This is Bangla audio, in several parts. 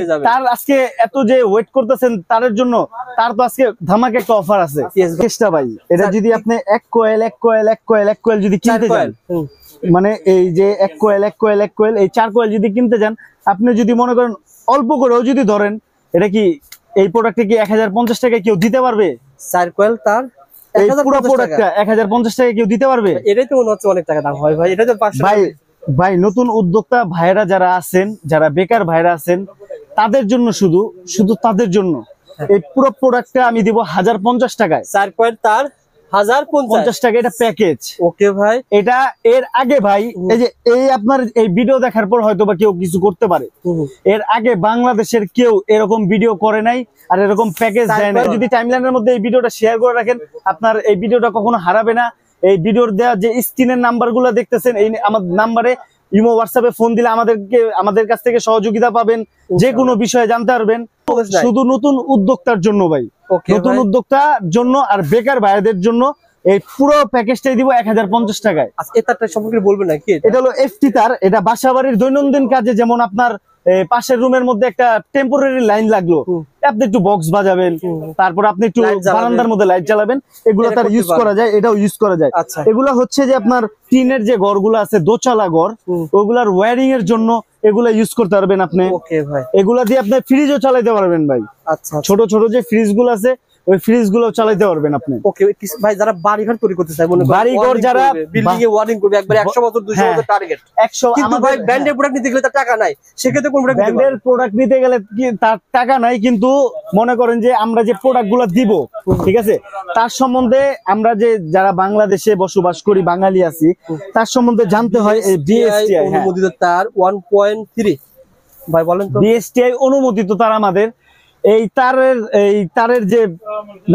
যাবে। তার আজকে এত যে ওয়েট করতেছেন তার জন্য, তার তো আজকে ধামাকা একটা অফার আছে চেষ্টা ভাই। এটা যদি আপনি এক কোয়েল যদি কিনতে যান, মানে এই যে এক কোয়েল এই 4 কোয়েল যদি কিনতে যান, আপনি যদি মনে করেন অল্প করেও যদি ধরেন, এটা কি এই প্রোডাক্টে কি 1050 টাকায় কেউ দিতে পারবে? 4 কোয়েল তার এই পুরো প্রোডাক্টটা 1050 টাকায় কেউ দিতে পারবে? এটাই তো মনে হচ্ছে অনেক টাকা দাম হয় ভাই। এটা তো 500 ভাই নতুন উদ্যোক্তা ভাইরা যারা আছেন, যারা বেকার ভাইরা আছেন, তাদের জন্য শুধু তাদের জন্য এই পুরো প্রোডাক্টটা আমি দিব 1050 টাকায়। 4 কোয়েল তার 1050 টাকা, এটা প্যাকেজ। ওকে ভাই, এটা এর আগে ভাই এই যে এই আপনার এই ভিডিও দেখার পর হয়তো বা কেউ কিছু করতে পারে, এর আগে বাংলাদেশের কেউ এরকম ভিডিও করে নাই আর এরকম প্যাকেজ দেয় না। যদি টাইমলাইনের মধ্যে এই ভিডিওটা শেয়ার করে রাখেন, আপনার এই ভিডিওটা কখনো হারাবে না। এই ভিডিওর দেওয়া যে স্ক্রিনের নাম্বারগুলো দেখতেছেন, এই আমার নাম্বারে ইমো হোয়াটসঅ্যাপে ফোন দিলে আমাদের কাছ থেকে সহযোগিতা পাবেন, যে কোনো বিষয়ে জানতে পারবেন। শুধু নতুন উদ্যোক্তার জন্য ভাই, নতুন উদ্যোক্তার জন্য আর বেকার ভাইদের জন্য এই পুরো প্যাকেজটাই দিব 1050 টাকায়। এটা সম্পর্কে বলবেন নাকি? এটা হলো এফটি তার। এটা বাসাবাড়ির দৈনন্দিন কাজে, যেমন আপনার পাশের রুমের মধ্যে একটা টেম্পোরারি লাইন লাগলো, আপনি একটু বক্স বাজাবেন, তারপর আপনি একটু বারান্দার মধ্যে লাইট জ্বালাবেন, এগুলো তার ইউজ করা যায়, এটাও ইউজ করা যায়। এগুলো হচ্ছে যে আপনার টিনের যে ঘরগুলো আছে, দোচালা ঘর, ওগুলার ওয়্যারিং এর জন্য এগুলা ইউজ করতে পারবেন আপনি। এগুলা দিয়ে আপনি ফ্রিজও চালাতে পারবেন ভাই। ছোট ছোট যে ফ্রিজ গুলো আছে, ওই ফ্রিজ গুলো চালাতে পারবেন আপনি। ওকে ভাই, যারা বাড়িঘর তৈরি করতে চায়, বাড়িঘর যারা বিল্ডিং এ ওয়ারিং করবে, একবারে 100 বছর 200 বছর টার্গেট 100। কিন্তু ভাই ব্র্যান্ডের প্রোডাক্ট নিতে গেলে তার টাকা নাই, সেক্ষেত্রে কোন ব্র্যান্ডের প্রোডাক্ট নিতে গেলে কি তার টাকা নাই, কিন্তু মনে করেন যে আমরা যে প্রোডাক্ট গুলো দিব, ঠিক আছে, তার সম্বন্ধে আমরা যে যারা বাংলাদেশে বসবাস করি, বাঙালি আছি, তার সম্বন্ধে জানতে হয়। এই বিএসটিআই অনুমোদিত তার 1.3 ভাই বলেন তো। বিএসটিআই অনুমোদিত তার আমাদের এই তারের যে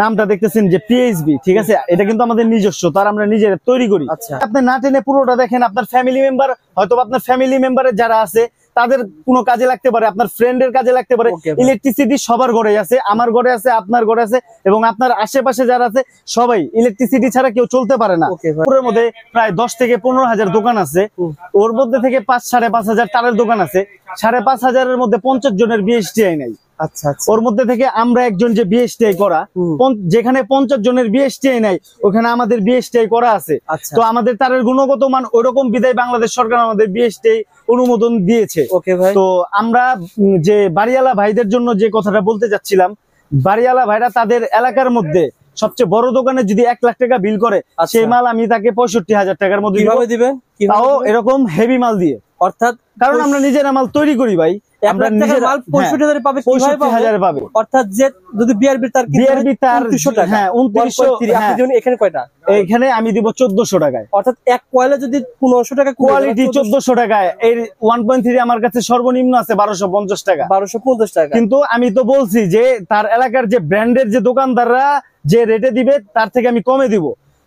নামটা দেখতেছেন যে পিএইচবি, ঠিক আছে, এটা কিন্তু আমাদের নিজস্ব তার, আমরা নিজেরা তৈরি করি। আপনি না টেনে পুরোটা দেখেন, আপনার ফ্যামিলি মেম্বার, হয়তো আপনার ফ্যামিলি মেম্বারের যারা আছে তাদের কোনো কাজে লাগতে পারে, আপনার ফ্রেন্ডের কাজে লাগতে পারে। ইলেকট্রিসিটি সবার ঘরে আছে, আমার ঘরে আছে, আপনার ঘরে আছে, এবং আপনার আশেপাশে যারা আছে সবাই ইলেকট্রিসিটি ছাড়া কেউ চলতে পারে না। ওর মধ্যে প্রায় 10 থেকে 15,000 দোকান আছে, ওর মধ্যে থেকে 5-5.5 তারের দোকান আছে। 5.5 মধ্যে 50 জনের বিএসটিআই নাই। ওর মধ্যে থেকে আমরা একজন যে বিএসটিআই করা, যেখানে 50 জনের বিএসটিআই নাই, ওখানে আমাদের বিএসটিআই করা আছে। তো আমাদের তারের গুণগত মান ওইরকম বিধায় বাংলাদেশ সরকার আমাদের বিএসটিআই অনুমোদন দিয়েছে। তো আমরা যে বাড়িওয়ালা ভাইদের জন্য যে কথাটা বলতে চাচ্ছিলাম, বাড়িওয়ালা ভাইরা তাদের এলাকার মধ্যে সবচেয়ে বড় দোকানে যদি 1 লাখ টাকা বিল করে, সেই মাল আমি তাকে 65,000 টাকার মধ্যে দিবেন, তাও এরকম হেভি মাল দিয়ে। অর্থাৎ কারণ আমরা নিজেরা মাল তৈরি করি ভাই, আমরা নিজের মাল 65,000 পাবে, 65,000 পাবে। অর্থাৎ যে যদি বিআরবি তার 2900 টাকা, হ্যাঁ 2900। আপনি যেমন এখানে কয়টা? এখানে আমি দিব 1400 টাকায়। অর্থাৎ এক কয়েলে যদি 1500 টাকা কোয়ালিটি, 1400 টাকায়। এই 1.3 আমার কাছে সর্বনিম্ন আছে 1250 টাকা। 1250 টাকা। কিন্তু আমি তো বলছি যে তার এলাকার যে ব্র্যান্ডের যে দোকানদাররা যে রেটে দিবে, তার থেকে আমি কমে দিব।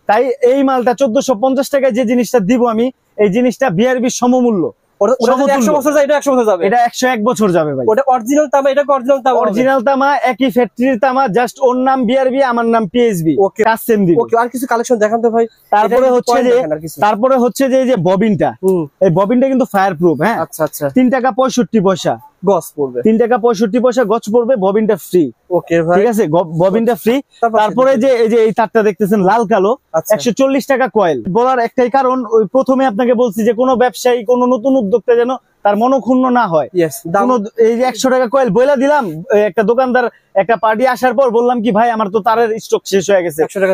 তাই এই মালটা 1450 টাকায় যে জিনিসটা দিব আমি, এই জিনিসটা বিআরবি সমমূল্য। 100 বছর যায়, এটা 100 বছর যাবে, এটা 101 বছর যাবে ভাই। ওটা অরিজিনাল তামা, এটা অরিজিনাল তামা, অরিজিনাল তামা, একই ফ্যাক্টরির তামা, জাস্ট ওর নাম বিআরবি, আমার নাম পিএইচবি। ওকে, কাজ সেম দিব। ওকে, আর কিছু কালেকশন দেখান তো ভাই। তারপরে হচ্ছে যে এই যে ববিনটা, এই ববিনটা কিন্তু ফায়ার প্রুফ। হ্যাঁ, আচ্ছা আচ্ছা। 3 টাকা 65 পয়সা গজ পড়বে, 3 টাকা 65 পয়সা গজ পড়বে। ববিনটা ফ্রি। ওকে ভাই, ঠিক আছে, ববিনটা ফ্রি। তারপরে যে এই যে এই তারটা দেখতেছেন লাল কালো, 140 টাকা কয়েল। বলার একটাই কারণ, ওই প্রথমে আপনাকে বলছি যে কোনো ব্যবসায়ী, কোনো নতুন উদ্যোক্তা যেন তার মনক্ষুণ্ণ না হয়। এই যে 100 টাকা কয়েল বইলা দিলাম, একটা দোকানদার একটা পার্টি আসার পর বললাম কি ভাই আমার তো তারের স্টক শেষ হয়ে গেছে, সেটা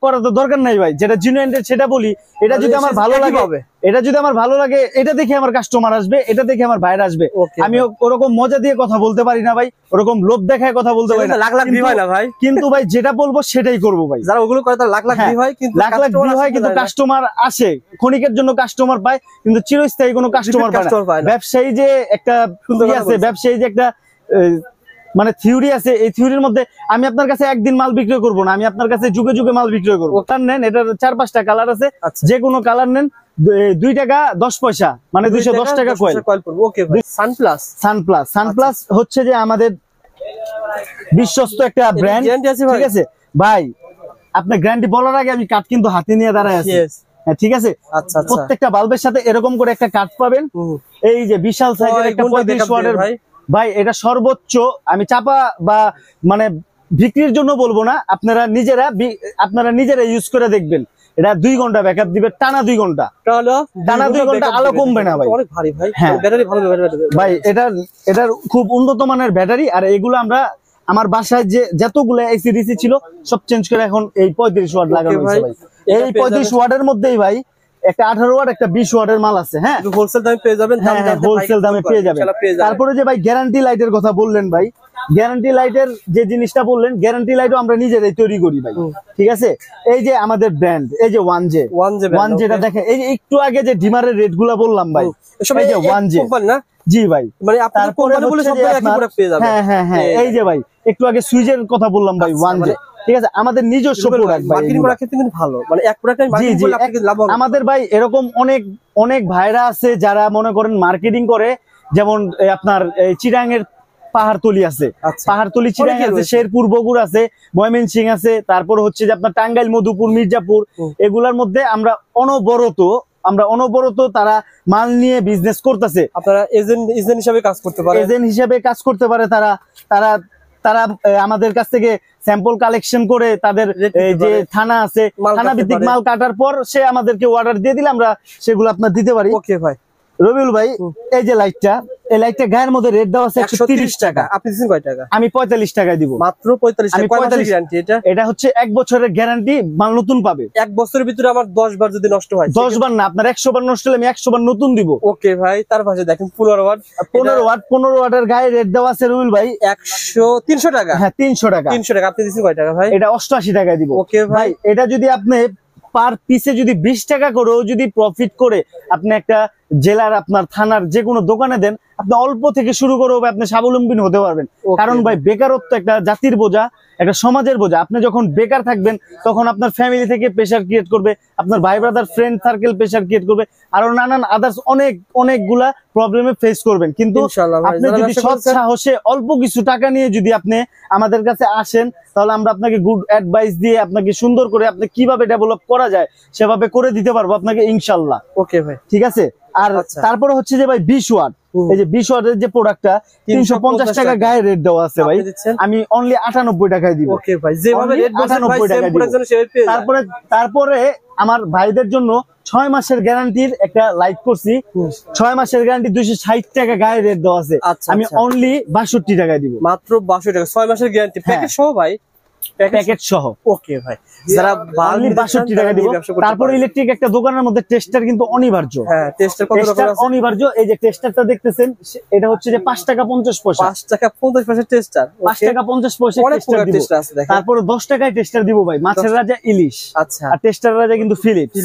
করার তো দরকার নাই ভাই। যেটা জেনুইন সেটা বলি। এটা যদি আমার ভালো লাগে, এটা দেখে আমার কাস্টমার আসবে, এটা দেখে আমার ভাইরা আসবে। আমি ওরকম মজা দিয়ে কথা বলতে পারি না ভাই, ওরকম লোভ দেখায় কথা বলতে পারি না। লাখ লাখ ভিউ হয় না ভাই, কিন্তু ভাই যেটা বলবো সেটাই করবো ভাই। যারা ওগুলো করে তার লাখ লাখ ভিউ হয়, কিন্তু লাখ লাখ ভিউ হয়, কিন্তু কাস্টমার আসে, ক্ষণিকের জন্য কাস্টমার পায়, কিন্তু চিরস্থায়ী কোনো কাস্টমার পায় না। ব্যবসায়ী যে একটা আছে, ব্যবসায়ী যে একটা মানে থিওরি আছে, এই থিওরির মধ্যে আমি আপনার কাছে একদিন মাল বিক্রয় করবো না, আমি আপনার কাছে যুগে যুগে মাল বিক্রয় করবো। নেন, এটার 4-5টা কালার আছে, যে কোনো কালার নেন 2 টাকা 10 পয়সা, মানে 210 টাকা কয়েল। সানপ্লাস হচ্ছে যে আমাদের বিশ্বস্ত একটা ব্র্যান্ড, ঠিক আছে ভাই। আপনার গ্যারান্টি বলার আগে আমি কাঠ কিন্তু হাতে নিয়ে দাঁড়ায় আছি, ঠিক আছে। প্রত্যেকটা বাল্বের সাথে এরকম করে একটা কাঠ পাবেন। এই যে বিশাল সাইজের একটা 35 ওয়াটের ভাই এটা সর্বোচ্চ আমি চাপা বা মানে বিক্রির জন্য বলবো না, আপনারা নিজেরা ইউজ করে দেখবেন। এটা 2 ঘন্টা ব্যাকআপ দিবে, টানা 2 ঘন্টা, টানা 2 ঘন্টা আলো কমবে না ভাই। অনেক ভারী ভাই, হ্যাঁ ব্যাটারি ভালো ভাই। এটার খুব উন্নত মানের ব্যাটারি। আর এগুলো আমরা আমার বাসায় যতগুলো এসি ডিসি ছিল সব চেঞ্জ করে এখন এই 35 ওয়াট লাগানো হয়েছে ভাই। এই 35 ওয়াটের মধ্যেই ভাই একটা 18 ওয়াট একটা 20 ওয়াটের মাল আছে। হ্যাঁ, হোলসেল দামে পেয়ে যাবেন। হোলসেল দামে পেয়ে যাবেন। তারপরে যে ভাই গ্যারান্টি লাইটের কথা বললেন ভাই, গ্যারান্টি লাইটের যে জিনিসটা বললেন, গ্যারান্টি লাইটও আমরা নিজেরাই তৈরি করি ভাই। ঠিক আছে, এই যে আমাদের ব্র্যান্ড, এই যে 1J দেখেন, এই যে একটু আগে যে ডিমারের রেট গুলা বললাম ভাই, এই যে 1J না, জি ভাই। মানে আপনার কোম্পানি বলে সব একই প্রোডাক্ট পেয়ে যাবেন। হ্যাঁ, এই যে ভাই একটু আগে সুইচের কথা বললাম ভাই, 1J। ঠিক আছে, আমাদের নিজস্ব প্রোডাক্ট ভাই, মার্কেটিং করা কিন্তু ভালো, মানে এক প্রোডাক্টে মার্কেটিং করলে আপনি লাভ হবে। আমাদের ভাই এরকম অনেক ভাইরা আছে যারা মনে করেন মার্কেটিং করে, যেমন আপনার চিরাঙের পাহাড়তলি আছে, পাহাড়তলি চিরাং আছে, শেরপুর বগুড়া আছে, ময়মনসিংহ আছে, তারপর হচ্ছে যে আপনার টাঙ্গাইল, মধুপুর, মির্জাপুর, এগুলার মধ্যে আমরা অনবরত তারা মাল নিয়ে বিজনেস করতেছে। আপনারা এজেন্ট হিসেবে কাজ করতে পারে, তারা আমাদের কাছ থেকে স্যাম্পল কালেকশন করে তাদের যে থানা আছে, থানা ভিত্তিক মাল কাটার পর সে আমাদেরকে অর্ডার দিয়ে দিলে আমরা সেগুলো আপনার দিতে পারি। ওকে ভাই। রবিউল ভাই, এই যে লাইটটা, এই লাইটটা গায়ের মধ্যে রেট দেওয়া আছে 130 টাকা। আপনি দিচ্ছেন কয় টাকা? আমি 45 টাকায় দিব। মাত্র 45 টাকা। কয় মাসের গ্যারান্টি এটা? এটা হচ্ছে 1 বছরের গ্যারান্টি, মাল নতুন পাবে। 1 বছরের ভিতরে আমার 10 বার যদি নষ্ট হয়? 10 বার না, আপনার 100 বার নষ্ট হলে আমি 100 বার নতুন দিব। ওকে ভাই। তার পাশে দেখেন 15 ওয়াটের গায়ে রেট দেওয়া আছে রবিউল ভাই 300 টাকা। হ্যাঁ, 300 টাকা। 300 টাকা। আপনি দিচ্ছেন কয় টাকা ভাই? এটা 88 টাকায় দিব। ওকে ভাই। এটা যদি আপনি পার পিসে যদি 20 টাকা করেও যদি প্রফিট করে আপনি একটা জেলার আপনার থানার যে কোনো দোকানে দেন, আপনি অল্প থেকে শুরু করে আপনি স্বাবলম্বী হতে পারবেন। কারণ ভাই বেকারত্ব একটা জাতির বোঝা, একটা সমাজের বোঝা। আপনি যখন বেকার থাকবেন তখন আপনার ফ্যামিলি থেকে প্রেসার ক্রিয়েট করবে, আপনার ভাই brother friend circle pressure create করবে, আরো নানান আদার্স অনেকগুলা প্রবলেমে ফেস করবেন। কিন্তু আপনি যদি সৎ সাহসে অল্প কিছু টাকা নিয়ে যদি আপনি আমাদের কাছে আসেন, তাহলে আমরা আপনাকে গুড অ্যাডভাইস দিয়ে আপনাকে সুন্দর করে আপনি কিভাবে ডেভেলপ করা যায় সেভাবে করে দিতে পারবো আপনাকে ইনশাল্লাহ। ওকে ভাই, ঠিক আছে। আর তারপরে হচ্ছে যে ভাই 20 ওয়াট, এই যে 20 ওয়াটের যে প্রোডাক্টটা 350 টাকা গায়ে রেট দেওয়া আছে ভাই, আমি অনলি 98 টাকায় দিব। ওকে ভাই, যেভাবে রেট বলছেন ভাই সেম প্রোডাক্ট সেভাবে পেয়ে যাবেন। তারপরে আমার ভাইদের জন্য 6 মাসের গ্যারান্টির একটা লাইট করছি, 6 মাসের গ্যারান্টি 260 টাকা গায়ে রেট দেওয়া আছে, আমি অনলি 62 টাকায় দিব। মাত্র 62 টাকা, 6 মাসের গ্যারান্টি প্যাকেজ সহ ভাই, প্যাকেট সহ। ওকে ভাই, যারা ভালো 62 টাকা দিব। তারপর ইলেকট্রিক একটা দোকানের মধ্যে টেস্টার কিন্তু অনিবার্য। হ্যাঁ, টেস্টার কত রকম আছে? অনিবার্য। এই যে টেস্টারটা দেখতেছেন, এটা হচ্ছে যে 5 টাকা 50 পয়সা। 5 টাকা 50 পয়সা টেস্টার, 5 টাকা 50 পয়সা টেস্টার আছে। তারপর 10 টাকায় টেস্টার দিব ভাই, মাছের রাজা ইলিশ। আচ্ছা, আর টেস্টার রাজা কিন্তু ফিলিপস।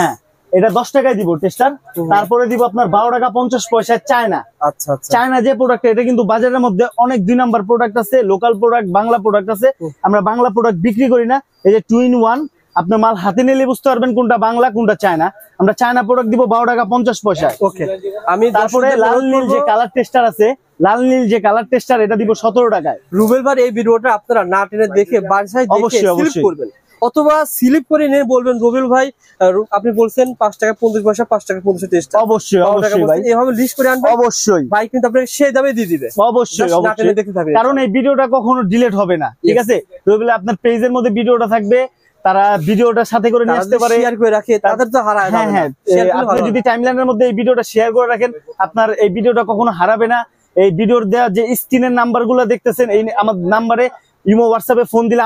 হ্যাঁ, এটা 10 টাকায় দিব টেস্টার। তারপরে দিব আপনার 12 টাকা 50 পয়সা চায়না। আচ্ছা আচ্ছা, চায়না যে প্রোডাক্ট, এটা কিন্তু বাজারের মধ্যে অনেক 2 নাম্বার প্রোডাক্ট আছে, লোকাল প্রোডাক্ট, বাংলা প্রোডাক্ট আছে। আমরা বাংলা প্রোডাক্ট বিক্রি করি না। এই যে 2 in 1, আপনার মাল হাতে নিলে বুঝতে পারবেন কোনটা বাংলা কোনটা চায়না। আমরা চায়না প্রোডাক্ট দিব 12 টাকা 50 পয়সা। ওকে, আমি তারপরে লাল নীল যে কালার টেস্টার আছে, লাল নীল যে কালার টেস্টার, এটা দিব 17 টাকায়। রুবেল ভাই, এই ভিডিওটা আপনারা না টেনে দেখে বাসায় দেখে স্লিপ করবেন, অথবা স্লিপ করে নিয়ে বলবেন রুবেল ভাই আপনি বলছেন 5 টাকা 50 পয়সা, 5 টাকা 50 টেস্টার। অবশ্যই ভাই, এইভাবে লিস্ট করে আনবেন। অবশ্যই ভাই, কিন্তু আপনাকে সেই দামে দিয়ে দিবে। অবশ্যই, কারণ এই ভিডিওটা কখনো ডিলিট হবে না। ঠিক আছে, রুবেল আপনার পেজের মধ্যে ভিডিওটা থাকবে, তারা ভিডিওটা সাথে করে নিয়ে আসতে পারে, শেয়ার করে রাখে, তাদের তো হারায় না। হ্যাঁ, আপনি যদি টাইমলাইনের মধ্যে এই ভিডিওটা শেয়ার করে রাখেন, আপনার এই ভিডিওটা কখনো হারাবে না। এই ভিডিওর দেওয়া যে স্ক্রিনের নাম্বারগুলো দেখতেছেন, এই আমার নাম্বারে ইমো হোয়াটসঅ্যাপে ফোন দিলে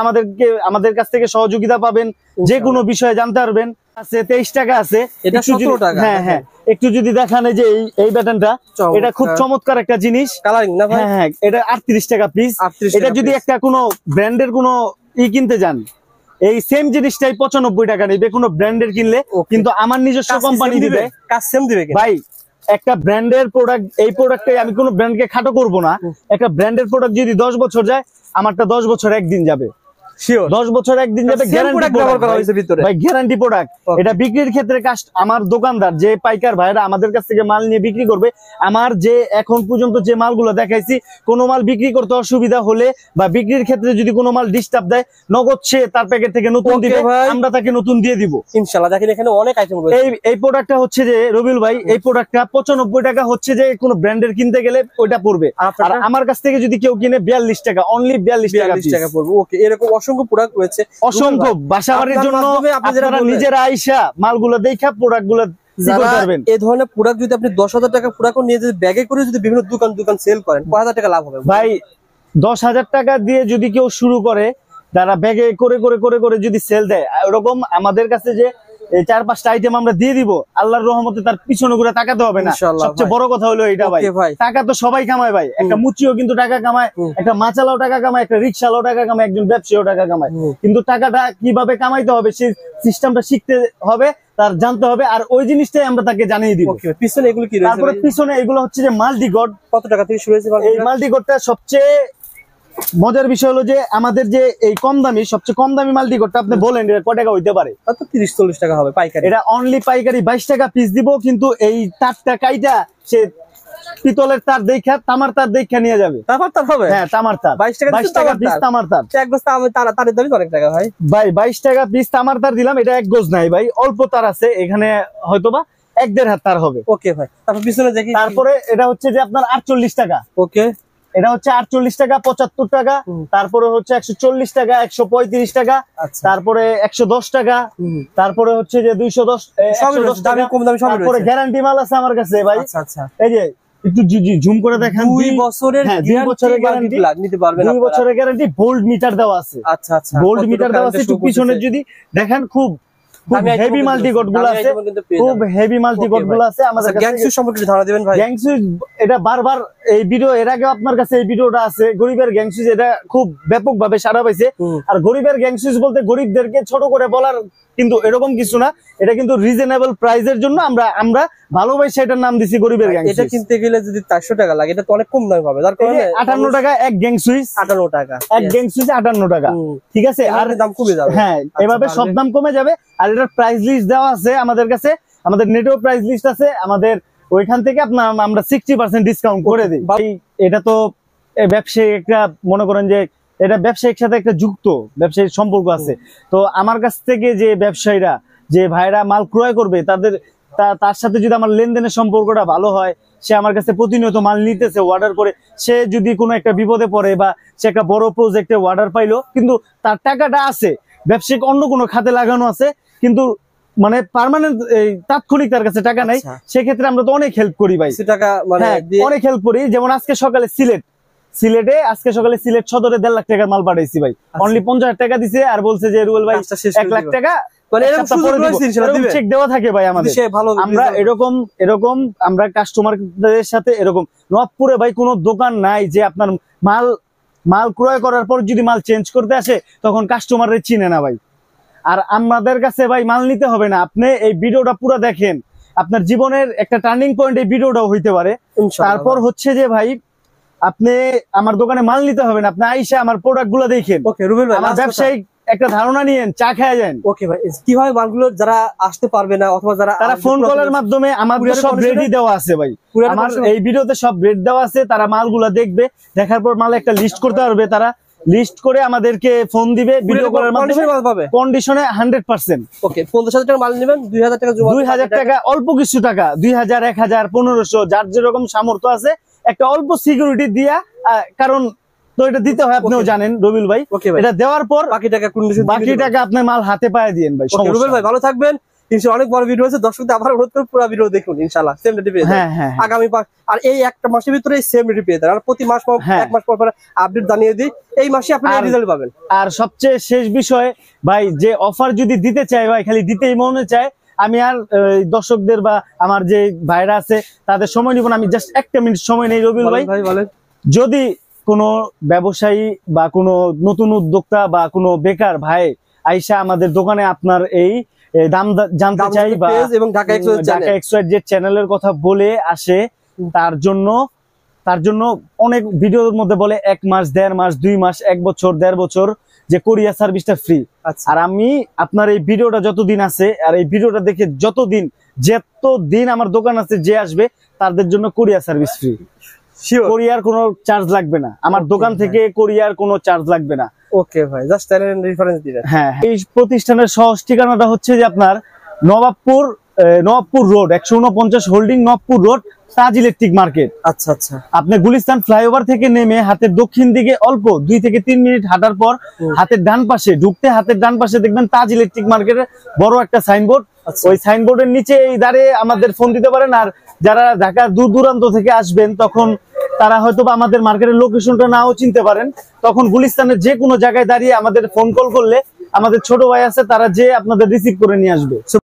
আমাদের কাছ থেকে সহযোগিতা পাবেন, যে কোনো বিষয়ে জানতে পারবেন। আছে 23 টাকা আছে, এটা 17 টাকা। হ্যাঁ, একটু যদি দেখান যে এই ব্যাটনটা, এটা খুব চমৎকার একটা জিনিস, কালারিং না ভাই? হ্যাঁ, এটা 38 টাকা পিস। এটা যদি একটা কোনো ব্র্যান্ডের কোনো কিনতে যান, এই সেম জিনিসটাই 95 টাকা নেবে কোনো ব্র্যান্ডের কিনলে, কিন্তু আমার নিজস্ব কোম্পানি দিবে, কাজ সেম দিবে ভাই। একটা ব্র্যান্ডের প্রোডাক্ট, এই প্রোডাক্টে আমি কোনো ব্র্যান্ডকে খাটো করব না। একটা ব্র্যান্ডের প্রোডাক্ট যদি 10 বছর যায়, আমারটা 10 বছর একদিন যাবে। শিওর 10 বছর একদিন যাবে, গ্যারান্টি ব্যবহার করা হয়েছে ভিতরে ভাই, গ্যারান্টি প্রোডাক্ট। এটা বিক্রির ক্ষেত্রে আমার দোকানদার যে পাইকার ভাইরা আমাদের কাছ থেকে মাল নিয়ে বিক্রি করবে, আমার যে এখন পর্যন্ত যে মালগুলো দেখাইছি, কোনো মাল বিক্রি করতে অসুবিধা হলে বা বিক্রির ক্ষেত্রে যদি কোনো মাল ডিস্টার্ব দেয়, নগদ সে তার প্যাকেট থেকে নতুন দিবে, আমরা তাকে নতুন দিয়ে দিব ইনশাআল্লাহ। দেখেন এখানে অনেক আইটেম রয়েছে। এই প্রোডাক্টটা হচ্ছে যে রবিউল ভাই, এই প্রোডাক্টটা 95 টাকা হচ্ছে যে কোনো ব্র্যান্ডের কিনতে গেলে ওইটা পড়বে, আর আমার কাছ থেকে যদি কেউ কিনে 42 টাকা, অনলি 42 টাকা পড়বে। ওকে, এরকম অসংখ্য প্রোডাক্ট রয়েছে, অসংখ্য বাসাবাড়ির জন্য আপনারা নিজেরা আইসা মালগুলো দেখা প্রোডাক্টগুলো এই ধরনের প্রোডাক্ট যদি আপনি 10,000 টাকা প্রোডাক্ট নিয়ে যদি ব্যাগে করে যদি বিভিন্ন দোকান সেল করেন, কয় হাজার টাকা লাভ হবে ভাই? 10,000 টাকা দিয়ে যদি কেউ শুরু করে, তারা ব্যাগে করে করে করে করে যদি সেল দেয়, এরকম আমাদের কাছে যে 4-5টা আইটেম আমরা দিয়ে দিব, আল্লাহর রহমতে তার পিছনে ঘুরে তাকাতে হবে না। সবচেয়ে বড় কথা হলো এটা ভাই, টাকা তো সবাই কামায় ভাই, একটা মুচিও কিন্তু টাকা কামায়, একটা মাচালাও টাকা কামায়, একটা রিক্সালাও টাকা কামায়, একজন ব্যবসায়ীও টাকা কামায়, কিন্তু টাকাটা কিভাবে কামাইতে হবে সেই সিস্টেমটা শিখতে হবে, তার জানতে হবে, আর ওই জিনিসটাই আমরা তাকে জানিয়ে দিব। পিছনে এগুলো কি রয়েছে? তারপরে পিছনে এগুলো হচ্ছে যে মাল্টিগড। কত টাকা থেকে শুরু হয়েছে এই মাল্টিগডটা? সবচেয়ে মজার বিষয় হলো যে আমাদের যে এই সবচেয়ে কম দামি মাল্টিগডটা আপনি বলেন কত টাকা হইতে পারে? 30-40 টাকা হবে পাইকারি। এটা অনলি পাইকারি 22 টাকা পিস দিব, কিন্তু এই তারটা কাইটা সে পিতলের তার দেখা, তামার তার দেখা নিয়ে যাবে। তামার তার হবে? হ্যাঁ, তামার তার 22 টাকা পিস তামার তার। এক গজ তারের দামই অনেক টাকা ভাই। 22 টাকা পিস তামার তার দিলাম, এটা এক গজ নাই ভাই, অল্প তার আছে এখানে, হয়তোবা 1-1.5 হাত তার হবে। ওকে ভাই, তারপর পিছনে দেখি। তারপরে এটা হচ্ছে যে আপনার 48 টাকা। ওকে, এটা হচ্ছে 48 টাকা, 75 টাকা, তারপরে হচ্ছে 140 টাকা, 135 টাকা, তারপরে 110 টাকা, তারপরে হচ্ছে যে 210 টাকা, তারপরে গ্যারান্টি মাল আছে আমার কাছে ভাই। এই যে একটু জুম করে দেখেন, 2 বছরের গ্যারান্টি নিতে পারবেন, 2 বছরের গ্যারান্টি, বোল্ড মিটার দেওয়া আছে। আচ্ছা আচ্ছা, বোল্ড মিটার দেওয়া আছে। একটু পিছনে যদি দেখেন, খুব হেভি মাল্টিগড গুলো আছে, খুব হেভি মাল্টিগড গুলো আছে আমাদের কাছে। গ্যাংসুইচ সম্পর্কে ধারণা দিবেন ভাই? গ্যাংসুইচ এটা বারবার এই ভিডিও, এর আগে আপনার কাছে এই ভিডিওটা আছে, গরিবের গ্যাংসুইচ, এটা খুব ব্যাপকভাবে সাড়া পাইছে। আর গরিবের গ্যাংসুইচ বলতে গরিবদেরকে ছোট করে বলার কিন্তু এরকম কিছু না, এটা কিন্তু রিজনেবল প্রাইসের জন্য আমরা ভালোবাসি এটার নাম দিছি গরিবের গ্যাংসুইচ। এটা কিনতে গেলে যদি 400 টাকা লাগে, এটা তো অনেক কম দামে পাবে। তার কারণে 58 টাকা এক গ্যাংসুইচ, 58 টাকা এক গ্যাংসুইচ 58 টাকা, ঠিক আছে? আর দাম কমে যাবে। হ্যাঁ, এভাবে সব দাম কমে যাবে। আর এটার প্রাইস লিস্ট দেওয়া আছে আমাদের কাছে, আমাদের নেটও প্রাইস লিস্ট আছে আমাদের, ওইখান থেকে আপনার আমরা 60% ডিসকাউন্ট করে দিই। এটা তো ব্যবসায়ী একটা, মনে করেন যে এটা ব্যবসায়িক সাথে একটা যুক্ত ব্যবসায়িক সম্পর্ক আছে। তো আমার কাছ থেকে যে ব্যবসায়ীরা, যে ভাইরা মাল ক্রয় করবে, তার সাথে যদি আমার লেনদেনের সম্পর্কটা ভালো হয়, সে আমার কাছে প্রতিনিয়ত মাল নিতেছে অর্ডার করে, সে যদি কোনো একটা বিপদে পড়ে বা সে একটা বড় প্রজেক্টে অর্ডার পাইলো, কিন্তু তার টাকাটা আছে ব্যবসায়িক অন্য কোনো খাতে লাগানো আছে, কিন্তু মানে পার্মানেন্ট তাৎক্ষণিক তার কাছে টাকা নাই, সেক্ষেত্রে আমরা তো অনেক হেল্প করি ভাই, অনেক হেল্প করি। যেমন আজকে সকালে সিলেট সদরে 1.5 লাখ টাকার মাল পাঠাইছি ভাই, অনলি 50,000 টাকা দিছে, আর বলছে যে রুবেল ভাই 1 লাখ টাকা চেক দেওয়া থাকে ভাই আমাদের। আমরা এরকম আমরা কাস্টমারদের সাথে এরকম, নবাবপুরে ভাই কোনো দোকান নাই যে আপনার মাল ক্রয় করার পর যদি মাল চেঞ্জ করতে আসে তখন কাস্টমাররা চিনে না ভাই। আর আমাদের কাছে ভাই মাল নিতে হবে না, আপনি এই ভিডিওটা পুরো দেখেন, আপনার জীবনের একটা টার্নিং পয়েন্ট এই ভিডিওটাও হইতে পারে। তারপর হচ্ছে যে ভাই, আপনি আমার দোকানে মাল নিতে হবে না, আপনি আইসা আমার প্রোডাক্ট গুলো দেখেন, আমার ব্যবসায়িক একটা ধারণা নিয়েন, চা খায় যান। ওকে ভাই, কিভাবে মালগুলো যারা আসতে পারবে না অথবা তারা ফোন কলের মাধ্যমে, আমাদের সব রেডি দেওয়া আছে ভাই, আমার এই ভিডিওতে সব রেড দেওয়া আছে, তারা মালগুলো দেখবে, দেখার পর মাল একটা লিস্ট করতে পারবে, তারা লিস্ট করে আমাদেরকে ফোন দিবে, ভিডিও কলের মাধ্যমে কন্ডিশনে 100%। ওকে, 50,000 টাকা মাল নেবেন, 2,000 টাকা জমা, 2,000 টাকা, অল্প কিছু টাকা, 2,000, 1,000, 1,500, যার যেরকম সামর্থ্য আছে, একটা অল্প সিকিউরিটি দিয়া, কারণ তো এটা দিতে হয়, আপনিও জানেন রবিউল ভাই। এটা দেওয়ার পর বাকি টাকা আপনি মাল হাতে পায়ে দিয়েন ভাই। রবিউল ভাই ভালো থাকবেন, ইনশাআল্লাহ অনেক বড় ভিডিও হয়েছে, দর্শকদের আবার অনুরোধ করে পুরো ভিডিও দেখুন, ইনশাআল্লাহ সেম রেডি পেয়ে যাবেন আগামী আর এই একটা মাসের ভিতরে সেম রেডি পেয়ে যাবেন, আর প্রতি মাস পর 1 মাস পর আপডেট জানিয়ে দিই, এই মাসে আপনি রেজাল্ট পাবেন। আর সবচেয়ে শেষ বিষয় ভাই, যে অফার যদি দিতে চাই ভাই, খালি দিতেই মনে চায়, আমি আর দর্শকদের বা আমার যে ভাইরা আছে তাদের সময় নিব না, আমি জাস্ট 1 মিনিট সময় নেই রবিউল ভাই। যদি কোনো ব্যবসায়ী বা কোনো নতুন উদ্যোক্তা বা কোনো বেকার ভাই আইসা আমাদের দোকানে আপনার এই দাম জানতে চাই বা ঢাকা এক্সওয়াইড যে চ্যানেলের কথা বলে আসে, তার জন্য অনেক ভিডিওর মধ্যে বলে 1 মাস, 1.5 মাস, 2 মাস, 1 বছর, 1.5 বছর যে কোরিয়ার সার্ভিসটা ফ্রি। আর আমি আপনার এই ভিডিওটা যতদিন আছে আর এই ভিডিওটা দেখে যতদিন আমার দোকান আছে যে আসবে তাদের জন্য কোরিয়ার সার্ভিস ফ্রি। কোরিয়ার কোনো চার্জ লাগবে না, আমার দোকান থেকে কোরিয়ার কোনো চার্জ লাগবে না। ওকে ভাই, জাস্ট চ্যানেলের রেফারেন্স দিবেন। হ্যাঁ, এই প্রতিষ্ঠানের সহজ ঠিকানাটা হচ্ছে যে আপনার Nawabpur road 149 holding Nawabpur road, Taj electric market. আচ্ছা আচ্ছা, আপনি গুলিস্তান ফ্লাইওভার থেকে নেমে হাতের দক্ষিণ দিকে অল্প 2 থেকে 3 মিনিট হাঁটার পর হাতের ডান পাশে ঢুকতে হাতের ডান পাশে দেখবেন তাজ ইলেকট্রিক মার্কেটের বড় একটা সাইনবোর্ড। ওই সাইনবোর্ডের নিচে এই দাঁড়িয়ে আমাদের ফোন দিতে পারেন। আর যারা ঢাকা দূর দূরান্ত থেকে আসবেন তখন তারা হয়তো বা আমাদের মার্কেটের লোকেশনটা নাও চিনতে পারেন, তখন গুলিস্তানের যে কোনো জায়গায় দাঁড়িয়ে আমাদের ফোন কল করলে আমাদের ছোট ভাই আছে, তারা যে আপনাদের রিসিভ করে নিয়ে আসবে। সো